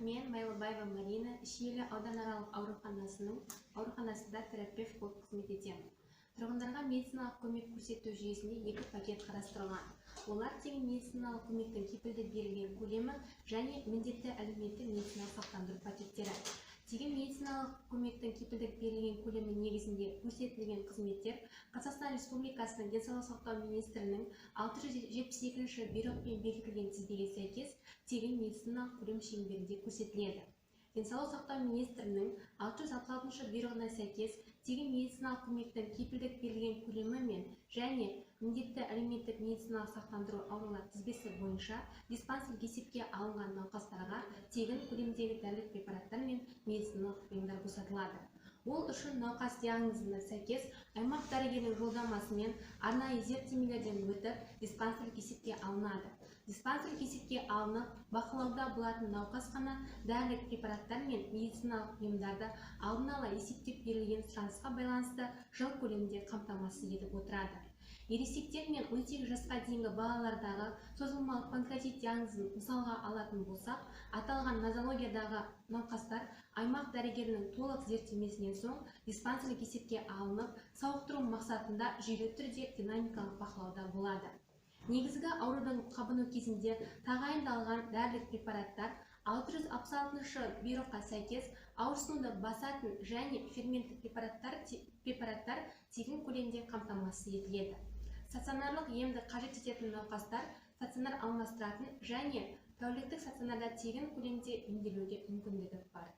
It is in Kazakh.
Мен Майлыбаева Марина Шиелі ауданаралық ауруханасында терапевт болып қызмет етемін. Тұрғындарға медициналық көмек көрсету жүйесінде 2 пакет қарастырылған. Олар тегін медициналық көмектің кепілді берілген көлемі және міндетті әлеуметтік медициналық сақтандыру пакеттері. Тегін медициналық көмектің кепілдік берілген көлемі негізінде көрсетілген қызметтер Қазақстан Республикасының денсаулық сақтау министрінің 672-ші бұйрықпен бекітілген тізбеге сәйкес тегін медициналық көлем шеңберінде көрсетіледі. Денсаулық сақтау министрінің 666-шы бұйрығына сәйкес тегін медициналық көмектің кепілдік берілген көлемі мен және міндетті әлеуметтік медициналық сақтандыру аурулар тізбесі бойынша диспансерлік есепке алынған науқастарға тегін көлемдегі дәрілік препараттар мен медициналық бұйымдар босатылады. Ол үшін науқас диагнозына сәйкес аймақ дәрігерінің жолдамасымен арнайы зерттемелерден өтіп диспансерлік есепке алынады. Диспансерлік есепке алынып, бақылауда болатын науқас қана дәрілік препараттар мен медициналық бұйымдарды алдын ала есептеп берілген сұранысқа байланысты жыл көлемінде қамтамасыз етіп отырады. Ересектер мен 18 жасқа дейінгі балалардағы созылмалы панкреатит диагнозын мысалға алатын болсақ, аталған нозологиядағы науқастар аймақ дәрігерінің толық зерттемесінен соң диспансерлік есепке алынып, сауықтыру мақсатында жүйелі түрде динамикалық бақылауда болады. Негізгі аурудың қабыну кезінде тағайындалған дәрілік препараттар 666-шы бұйрыққа сәйкес ауырсынуды басатын және ферментті препараттар тегін көлемде қамтамасыз етіледі. Стационарлық емді қажет ететін науқастар стационар алмастыратын және тәуліктік стационарда тегін көлемде емделуге мүмкіндігі бар.